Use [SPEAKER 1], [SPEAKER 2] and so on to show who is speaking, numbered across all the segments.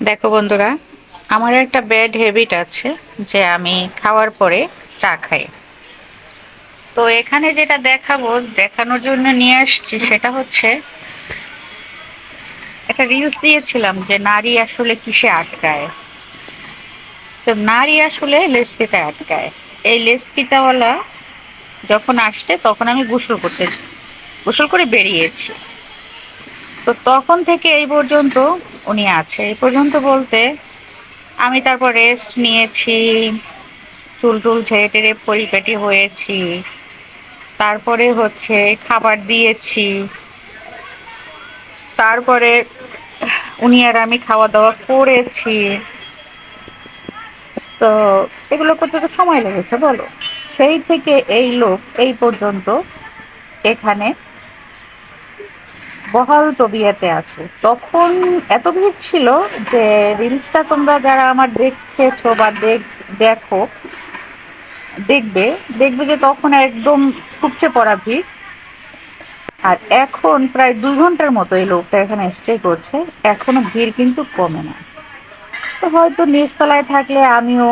[SPEAKER 1] দেখো বন্ধুরা, আমার একটা ব্যাড হ্যাবিট আছে যে আমি খাওয়ার পরে চা খাই। তো এখানে যেটা দেখাবো, দেখানোর জন্য নিয়ে আসছি, সেটা হচ্ছে একটা রিলস দিয়েছিলাম যে নারী আসলে কিসে আটকায়। তো নারী আসলে লেসপিতায় আটকায়। এই লেসপিতাওয়ালা যখন আসছে তখন আমি গোসল করে বেরিয়েছি। তো তখন থেকে এই পর্যন্ত উনি আছে। এই পর্যন্ত বলতে আমি তারপর রেস্ট নিয়েছি, চুল টুল ঝেড়ে টেড়ে পরিপাটি হয়েছি, তারপরে হচ্ছে খাবার দিয়েছি, তারপরে উনি আর আমি খাওয়া দাওয়া করেছি। তো এগুলো করতে তো সময় লেগেছে বলো। সেই থেকে এই লোক এই পর্যন্ত এখানে বহাল তবিয়তে আছে। তখন এত ভিড় ছিল যে রিলসটা তোমরা যারা আমার দেখেছো বা দেখো, দেখবে দেখবে যে তখন একদম উপচে পড়া ভিড়। আর এখন প্রায় 2 ঘন্টার মতো এই লোকটা এখানে স্টে করছে, এখনো ভিড় কিন্তু কমে না। তো হয়তো নিচতলায় থাকলে আমিও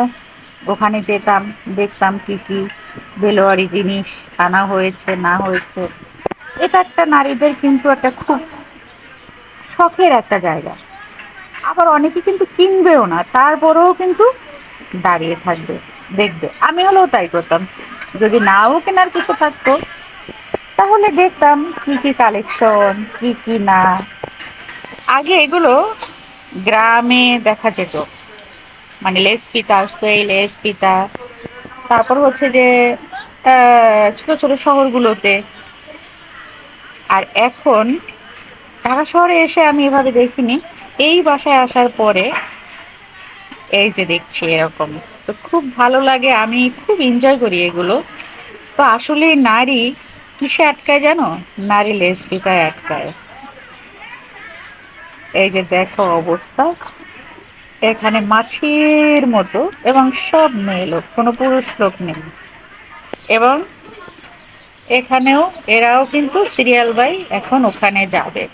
[SPEAKER 1] ওখানে যেতাম, দেখতাম কি কি বেলোয়ারি জিনিস আনা হয়েছে না হয়েছে। এটা একটা নারীদের কিন্তু একটা খুব শখের একটা জায়গা। আবার অনেকে কিন্তু কিনবেও না, তারপরেও কিন্তু দাঁড়িয়ে থাকবে, দেখবে। আমি হলেও তাই করতাম। যদি নাও কেনার কিছু থাকতো তাহলে দেখতাম কি কি কালেকশন, কি কি না। আগে এগুলো গ্রামে দেখা যেত, মানে লেস পিতা আসতো, এই লেস পিতা। তারপর হচ্ছে যে ছোট ছোট শহরগুলোতে। আর এখন ঢাকা শহরে এসে আমি এভাবে দেখিনি। এই বাসায় আসার পরে এই যে দেখছি এরকম। তো খুব ভালো লাগে, আমি খুব এনজয় করি এগুলো। তো আসলে নারী কিসে আটকায় জানো? নারী লেস পিতায় আটকায়। এই যে দেখো অবস্থা, এখানে মাছির মতো, এবং সব মেয়ে লোক, কোনো পুরুষ লোক নেই। এবং এখানেও এরাও কিন্তু সিরিয়াল বাই এখন ওখানে যাবে,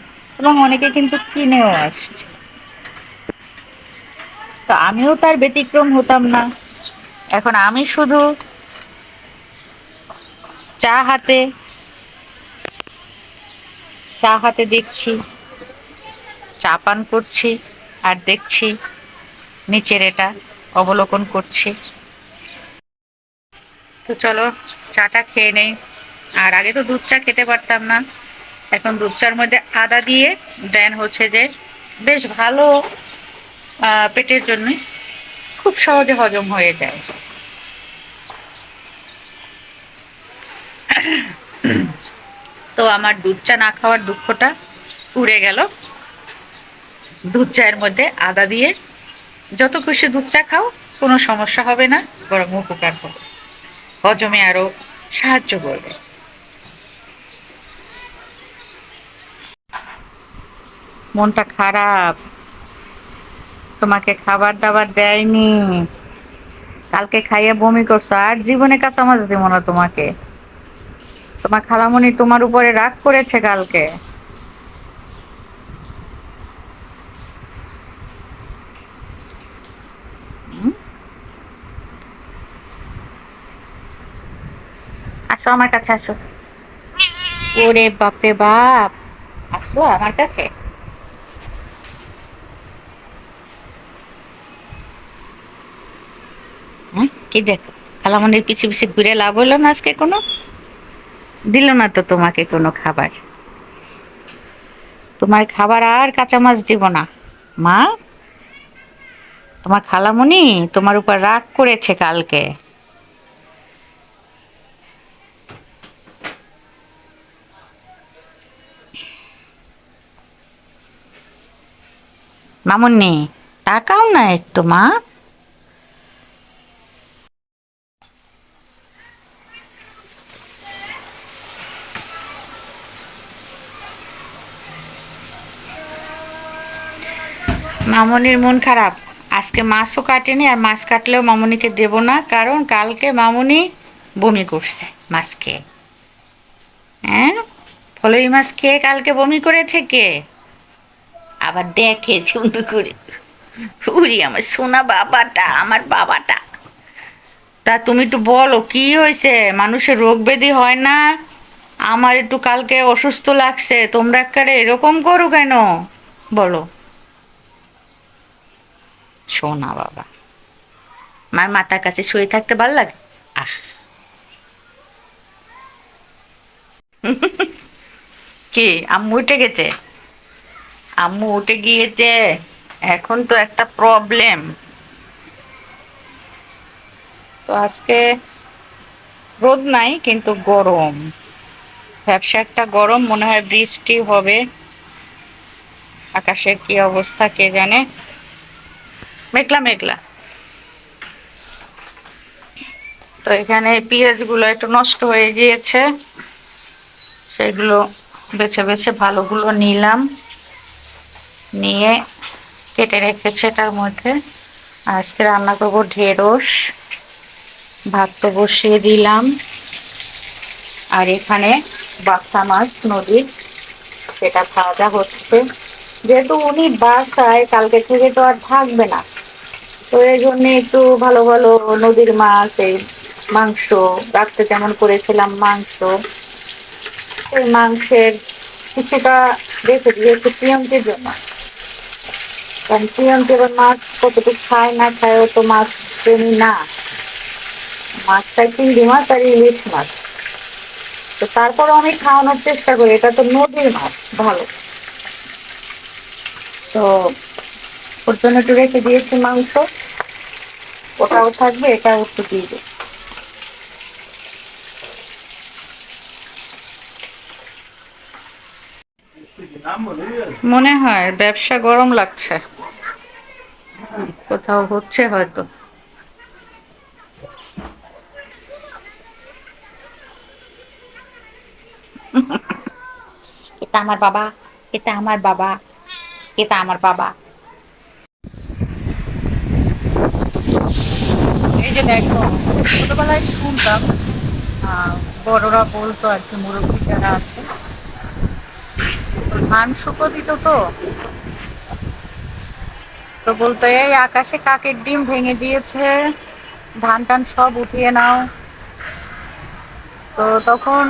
[SPEAKER 1] এবং অনেকে কিন্তু কিনেও আসছে। তো আমিও তার ব্যতিক্রম হতাম না। এখন আমি শুধু চা হাতে চা হাতে দেখছি, চা পান করছি, আর দেখছি নিচের এটা অবলোকন করছি। তো চলো চাটা খেয়ে নেই। আর আগে তো দুধ চা খেতে পারতাম না, এখন দুধ চার মধ্যে আদা দিয়ে দেন হচ্ছে যে বেশ ভালো, পেটের জন্য খুব সহজে হজম হয়ে যায়। তো আমার দুধ চা না খাওয়ার দুঃখটা উড়ে গেল। দুধ চায়ের মধ্যে আদা দিয়ে যত খুশি দুধ চা খাও, কোনো সমস্যা হবে না, বরং উপকার হবে, হজমে আরো সাহায্য করবে। মনটা খারাপ, তোমাকে খাবার দাবার দেয়নি, কালকে খাইয়ে বমি করছো, আর জীবনে কাঁচা মাছ দিব না তোমাকে। তোমার খালামণি তোমার উপরে রাগ করেছে কালকে। হুম? আসো আমার কাছে, আসো। ওরে বাপরে বাপ, আসো আমার কাছে। হ্যাঁ, কি দেখো, খালামণির পিছে পিছে ঘুরে লাভ হলো না আজকে কোনো? দিল না তো তোমাকে কোনো খাবার। তোমার খাবার আর কাঁচা মাছ দিব না, মা। তোমার খালামণি তোমার উপর রাগ করেছে কালকে। মামুন্নি, তাকাও না একটু, মা। মামুনির মন খারাপ, আজকে মাছও কাটেনি, আর মাছ কাটলেও মামুনিকে দেব না, কারণ কালকে মামুনি বমি করছে মাছ খেয়ে। হ্যাঁ, ফলই মাছ খেয়ে কালকে বমি করেছে কে? আবার দেখে সুন্দর করে। উরি আমার সোনা বাবাটা, আমার বাবাটা। তা তুমি একটু বলো কি হয়েছে, মানুষের রোগ ব্যাধি হয় না? আমার একটু কালকে অসুস্থ লাগছে, তোমরা একেবারে এরকম করো কেন? বলো। সোনা বাবা, মার মাথার কাছে শুয়ে থাকতে ভাল লাগে। আহ, কি আম্মু উঠে গেছে? আম্মু উঠে গিয়েছে। এখন তো একটা প্রবলেম। তো আজকে রোদ নাই কিন্তু গরম, ব্যবসা একটা গরম, মনে হয় বৃষ্টি হবে। আকাশের কি অবস্থা কে জানে, মেঘলা মেঘলা। তো এখানে পেঁয়াজ গুলো একটু নষ্ট হয়ে গিয়েছে, সেগুলো বেছে বেছে ভালোগুলো নিলাম, নিয়ে কেটে রেখেছে এটার মধ্যে। আজকে রান্না করবো ঢেঁড়স, ভাত তো বসিয়ে দিলাম। আর এখানে বাচ্চা মাছ নদীর, সেটা ভাজা হচ্ছে। যেহেতু উনি বাসায় কালকে থেকে তো আর থাকবে না, তো এই জন্য একটু ভালো ভালো নদীর মাছ, এই মাংস রাখতে যেমন করেছিলাম মাংস, এই মাংসের কিছুটা রেখে দিয়েছি প্রিয়ঙ্কের জন্য। কারণ প্রিয়ঙ্কে এবার মাছ কতটুকু খায় না খায়, ও তো মাছ প্রেমী না। মাছ খায় চিংড়ি মাছ আর ইলিশ মাছ। তো তারপরও আমি খাওয়ানোর চেষ্টা করি, এটা তো নদীর মাছ, ভালো। তো ওর জন্য একটু রেখে দিয়েছি মাংস, ওটাও থাকবে, এটাও একটু দিয়ে দেবো। মনে হয় ব্যবসা গরম লাগছে, কোথাও হচ্ছে হয়তো। এটা আমার বাবা, এটা আমার বাবা, এটা আমার বাবা। এই যে দেখো, ছোটবেলায় শুনতাম, বড়রা বলতো আর কি, মুরব্বী যারা আছে, ধান শুকো দিত, তো তো বলতো এই আকাশে কাকের ডিম ভেঙে দিয়েছে, ধান টান সব উঠিয়ে নাও। তো তখন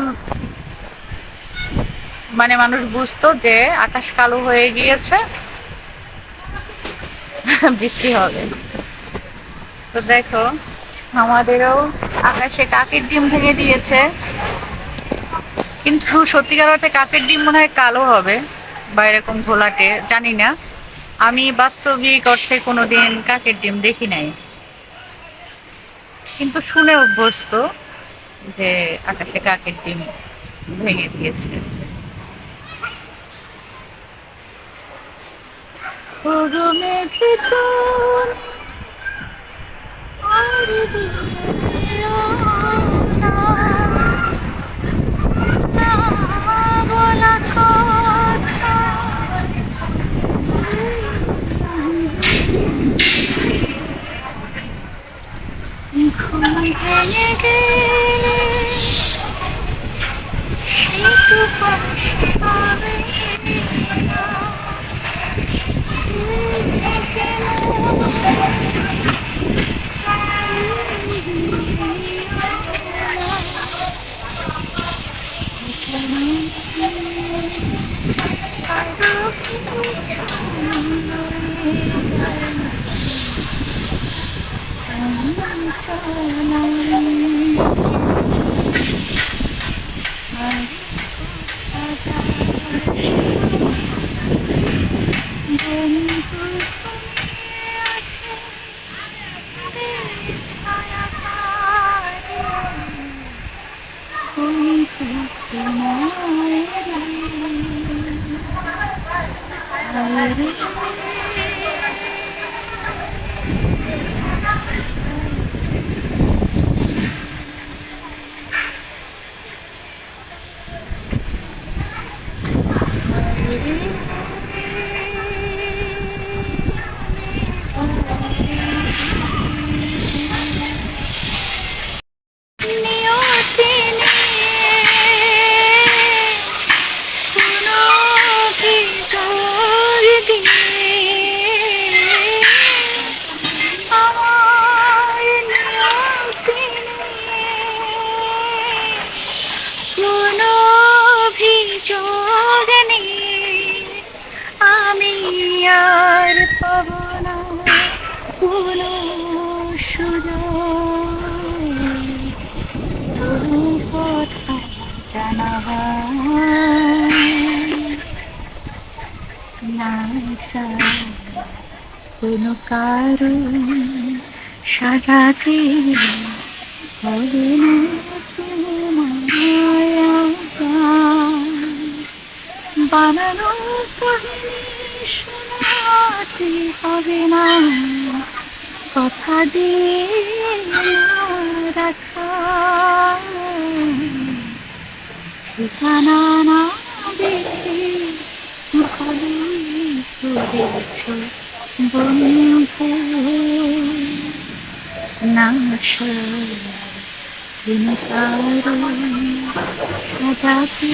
[SPEAKER 1] মানে মানুষ বুঝতো যে আকাশ কালো হয়ে গিয়েছে, বৃষ্টি হবে। তো দেখো, আমাদেরও আকাশে কাকের ডিম ভেঙে দিয়েছে, কিন্তু সত্যিকার অর্থে কাকের ডিম মনে হয় কালো হবে বা এরকম ঘোলাটে, জানি না। আমি বাস্তবিক অর্থে কোনোদিন কাকের ডিম দেখি নাই, কিন্তু শুনে অভ্যস্ত যে আকাশে কাকের ডিম ভেঙে দিয়েছে। ঘুম ভেঙে গেলে সেতু পাশে পাবে না, থেকে আরো কিছু আর পাব না কোনো সুযোগ তোর কথা জানাবার না কোনো কারণ সাজাতে হবে না তোমায় আবার। বানানো কাহিনী শোনাতে হবে না, কথা দিয়ে না রাখা, ঠিকানা না দেখে ভালোই করেছ বন্ধু, না কোনো কারণ সাজাতে